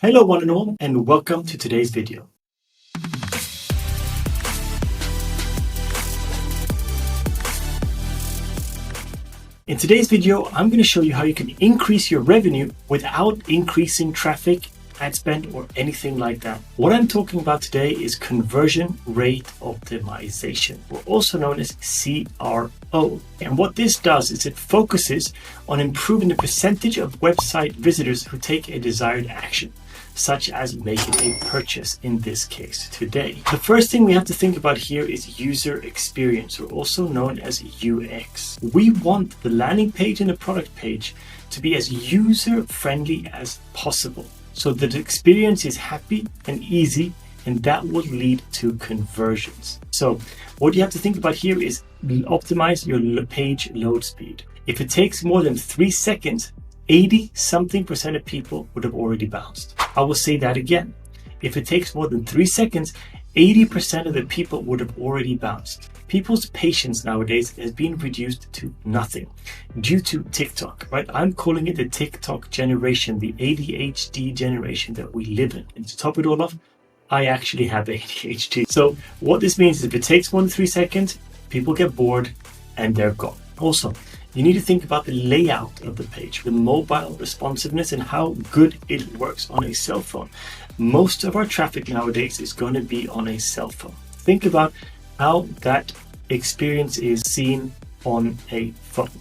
Hello one and all, and welcome to today's video. In today's video, I'm going to show you how you can increase your revenue without increasing traffic, ad spend, or anything like that. What I'm talking about today is conversion rate optimization, or also known as CRO. And what this does is it focuses on improving the percentage of website visitors who take a desired action, such as making a purchase in this case today. The first thing we have to think about here is user experience, or also known as UX. We want the landing page and the product page to be as user-friendly as possible, so that the experience is happy and easy, and that will lead to conversions. So what you have to think about here is optimize your page load speed. If it takes more than 3 seconds, 80-something% of people would have already bounced. I will say that again. If it takes more than 3 seconds, 80% of the people would have already bounced. People's patience nowadays has been reduced to nothing due to TikTok, right? I'm calling it the TikTok generation, the ADHD generation that we live in. And to top it all off, I actually have ADHD. So what this means is if it takes more than 3 seconds, people get bored and they're gone. Also, you need to think about the layout of the page, the mobile responsiveness, and how good it works on a cell phone. Most of our traffic nowadays is going to be on a cell phone. Think about how that experience is seen on a phone.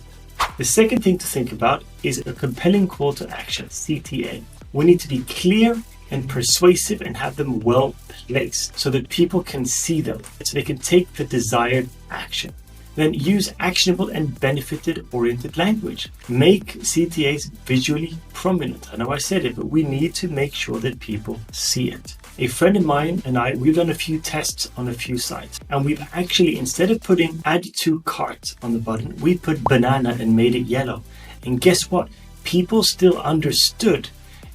The second thing to think about is a compelling call to action, CTA. We need to be clear and persuasive and have them well placed so that people can see them, so they can take the desired action. Then use actionable and benefit-oriented language. Make CTAs visually prominent. I know I said it, but we need to make sure that people see it. A friend of mine and I, we've done a few tests on a few sites, and we've actually, instead of putting add to cart on the button, we put banana and made it yellow. And guess what? People still understood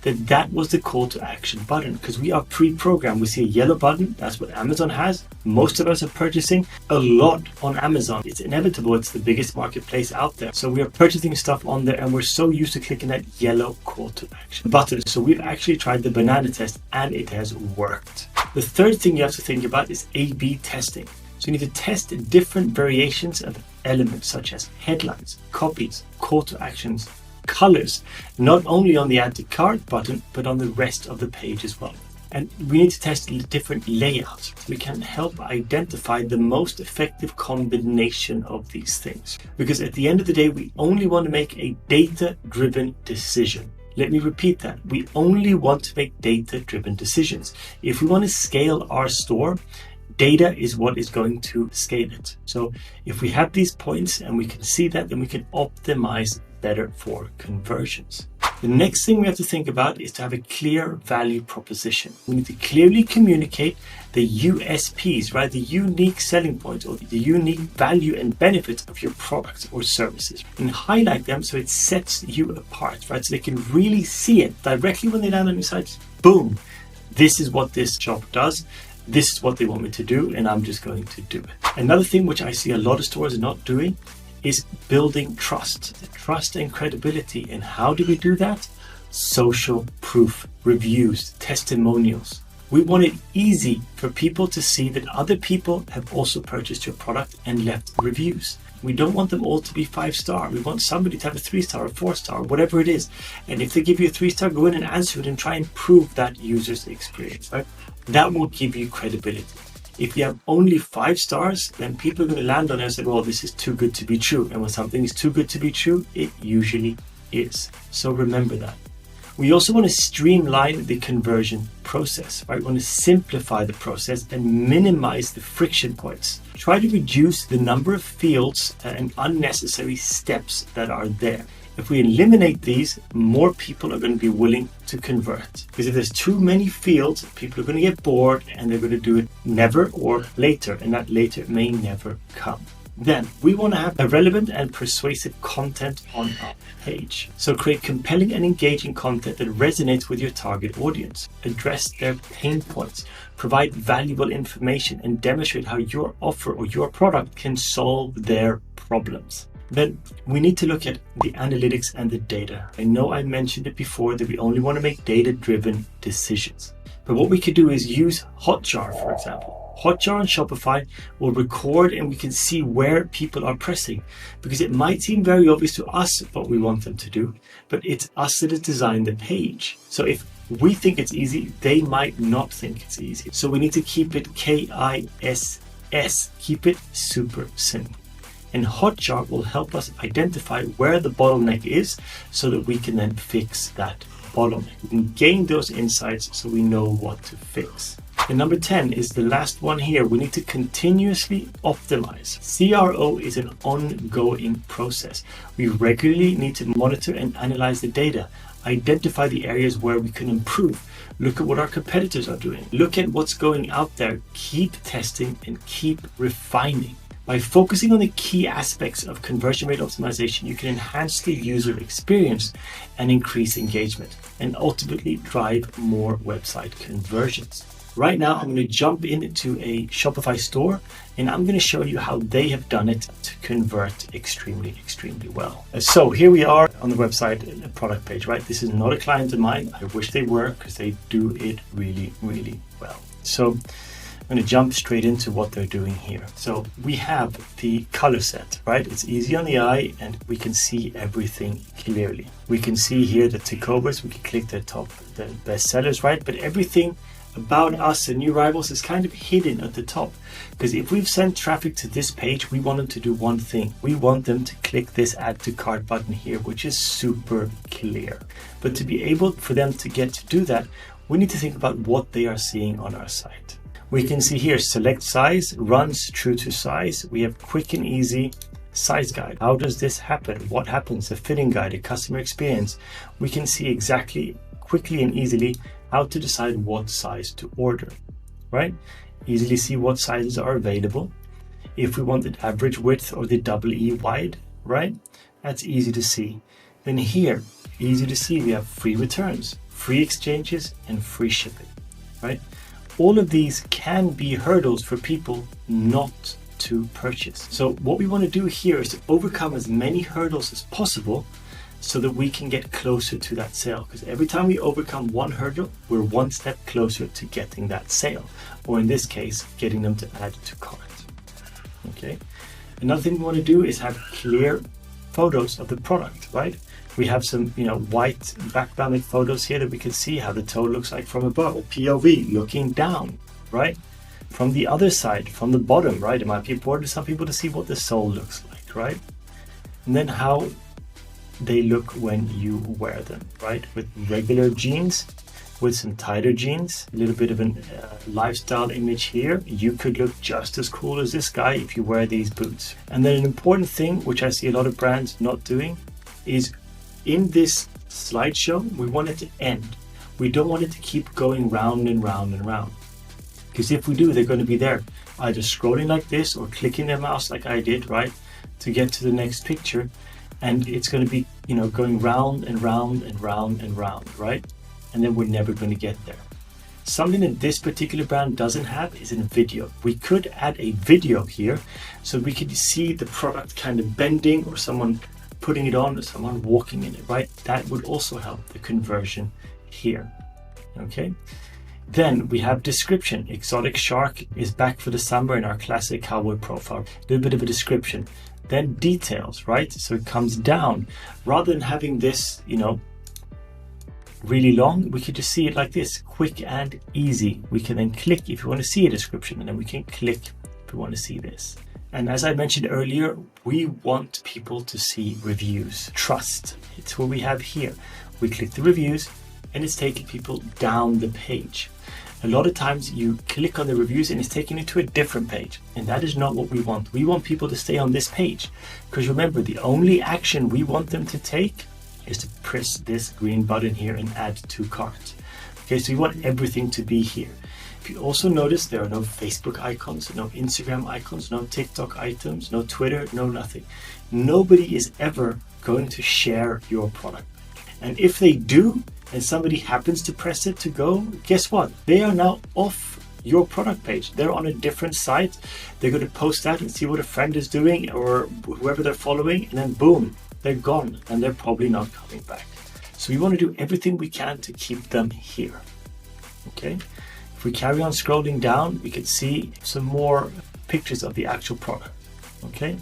that was the call to action button, because we are pre-programmed. We see a yellow button. That's what Amazon has. Most of us are purchasing a lot on Amazon. It's inevitable. It's the biggest marketplace out there. So we are purchasing stuff on there, and we're so used to clicking that yellow call to action button. So we've actually tried the banana test, and it has worked. The third thing you have to think about is A/B testing. So you need to test different variations of elements such as headlines, copies, call to actions, colors, not only on the add to cart button, but on the rest of the page as well. And we need to test different layouts. We can help identify the most effective combination of these things. Because at the end of the day, we only want to make a data-driven decision. Let me repeat that. We only want to make data-driven decisions. If we want to scale our store, data is what is going to scale it. So if we have these points and we can see that, then we can optimize better for conversions. The next thing we have to think about is to have a clear value proposition. We need to clearly communicate the USPs, right? The unique selling points or the unique value and benefits of your products or services, and highlight them so it sets you apart, right? So they can really see it directly when they land on your site. Boom, this is what this shop does. This is what they want me to do, and I'm just going to do it. Another thing which I see a lot of stores are not doing is building trust and credibility. And how do we do that? Social proof, reviews, testimonials. We want it easy for people to see that other people have also purchased your product and left reviews. We don't want them all to be 5-star. We want somebody to have a 3-star or 4-star, whatever it is. And if they give you a 3-star, go in and answer it and try and prove that user's experience, right? That will give you credibility. If you have only 5 stars, then people are going to land on it and say, well, this is too good to be true. And when something is too good to be true, it usually is. So remember that. We also want to streamline the conversion process, right? We want to simplify the process and minimize the friction points. Try to reduce the number of fields and unnecessary steps that are there. If we eliminate these, more people are going to be willing to convert. Because if there's too many fields, people are going to get bored and they're going to do it never or later, and that later may never come. Then we want to have a relevant and persuasive content on our page. So create compelling and engaging content that resonates with your target audience. Address their pain points. Provide valuable information and demonstrate how your offer or your product can solve their problems. Then we need to look at the analytics and the data. I know I mentioned it before that we only want to make data-driven decisions. But what we could do is use Hotjar, for example. Hotjar on Shopify will record and we can see where people are pressing, because it might seem very obvious to us what we want them to do, but it's us that has designed the page. So if we think it's easy, they might not think it's easy. So we need to keep it KISS, keep it super simple. And Hotjar will help us identify where the bottleneck is so that we can then fix that bottleneck. We can gain those insights so we know what to fix. And number 10 is the last one here. We need to continuously optimize. CRO is an ongoing process. We regularly need to monitor and analyze the data, identify the areas where we can improve, look at what our competitors are doing, look at what's going out there, keep testing and keep refining. By focusing on the key aspects of conversion rate optimization, you can enhance the user experience and increase engagement, and ultimately drive more website conversions. Right now, I'm going to jump into a Shopify store and I'm going to show you how they have done it to convert extremely well. So here we are on the website product page, right? This is not a client of mine. I wish they were, because they do it really well. So I'm going to jump straight into what they're doing here. So we have the color set, right? It's easy on the eye and we can see everything clearly. We can see here the takeovers. We can click the top, the best sellers, right? But everything about us and new rivals is kind of hidden at the top, because if we've sent traffic to this page, we want them to do one thing. We want them to click this add to cart button here, which is super clear. But to be able for them to get to do that, we need to think about what they are seeing on our site. We can see here select size, runs true to size. We have quick and easy size guide. How does this happen? What happens? A fitting guide, a customer experience. We can see exactly, quickly and easily, how to decide what size to order, right? Easily see what sizes are available. If we want the average width or the double E wide, right? That's easy to see. Then here, easy to see, we have free returns, free exchanges, and free shipping, right? All of these can be hurdles for people not to purchase. So what we want to do here is to overcome as many hurdles as possible so that we can get closer to that sale. Because every time we overcome one hurdle, we're one step closer to getting that sale, or in this case, getting them to add to cart. Okay. Another thing we want to do is have clear photos of the product, right? We have some, white backgrounded photos here that we can see how the toe looks like from above, a POV looking down, right? From the other side, from the bottom, right? It might be important to some people to see what the sole looks like, right? And then how they look when you wear them, right? With regular jeans, with some tighter jeans, a little bit of a lifestyle image here. You could look just as cool as this guy if you wear these boots. And then an important thing, which I see a lot of brands not doing, is in this slideshow, we want it to end. We don't want it to keep going round and round and round. Because if we do, they're going to be there either scrolling like this or clicking their mouse like I did, right? To get to the next picture. And it's going to be, going round and round and round and round, right? And then we're never going to get there. Something that this particular brand doesn't have is a video. We could add a video here so we could see the product kind of bending, or someone putting it on, or someone walking in it, right? That would also help the conversion here, okay? Then we have description. Exotic shark is back for the summer in our classic cowboy profile. A little bit of a description. Then details, right? So it comes down. Rather than having this, really long, we could just see it like this, quick and easy. We can then click if you want to see a description, and then we can click if we want to see this. And as I mentioned earlier, we want people to see reviews. Trust, it's what we have here. We click the reviews and it's taking people down the page. A lot of times you click on the reviews and it's taking you to a different page, and that is not what we want. We want people to stay on this page, because remember, the only action we want them to take is to press this green button here and add to cart. Okay, so we want everything to be here. If you also notice, there are no Facebook icons, no Instagram icons, no TikTok items, no Twitter, no nothing. Nobody is ever going to share your product. And if they do, and somebody happens to press it to go, guess what? They are now off your product page. They're on a different site. They're going to post that and see what a friend is doing or whoever they're following, and then boom, they're gone and they're probably not coming back. So we want to do everything we can to keep them here. Okay. If we carry on scrolling down, we can see some more pictures of the actual product. Okay.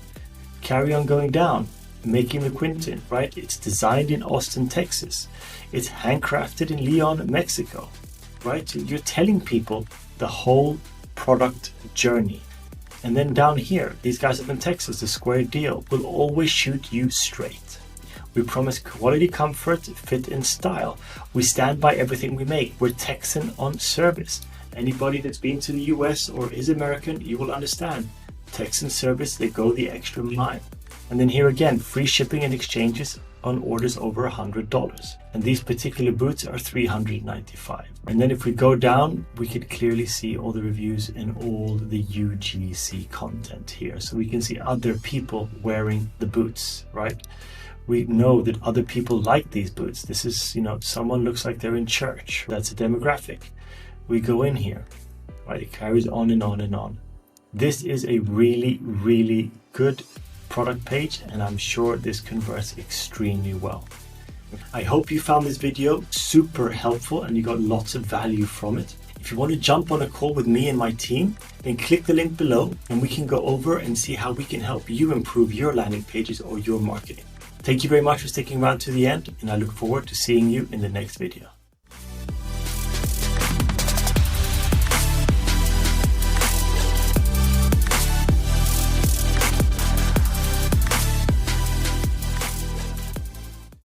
Carry on going down. Making the Quintin, right? It's designed in Austin, Texas. It's handcrafted in Leon, Mexico, right? You're telling people the whole product journey. And then down here, these guys up in Texas, the Square Deal, will always shoot you straight. We promise quality, comfort, fit, and style. We stand by everything we make. We're Texan on service. Anybody that's been to the US or is American, you will understand. Texan service, they go the extra mile. And then here again, free shipping and exchanges on orders over $100. And these particular boots are $395. And then if we go down, we could clearly see all the reviews and all the UGC content here. So we can see other people wearing the boots, right? We know that other people like these boots. This is, someone looks like they're in church. That's a demographic. We go in here, right? It carries on and on and on. This is a really, really good product page, and I'm sure this converts extremely well. I hope you found this video super helpful and you got lots of value from it. If you want to jump on a call with me and my team, then click the link below and we can go over and see how we can help you improve your landing pages or your marketing. Thank you very much for sticking around to the end, and I look forward to seeing you in the next video.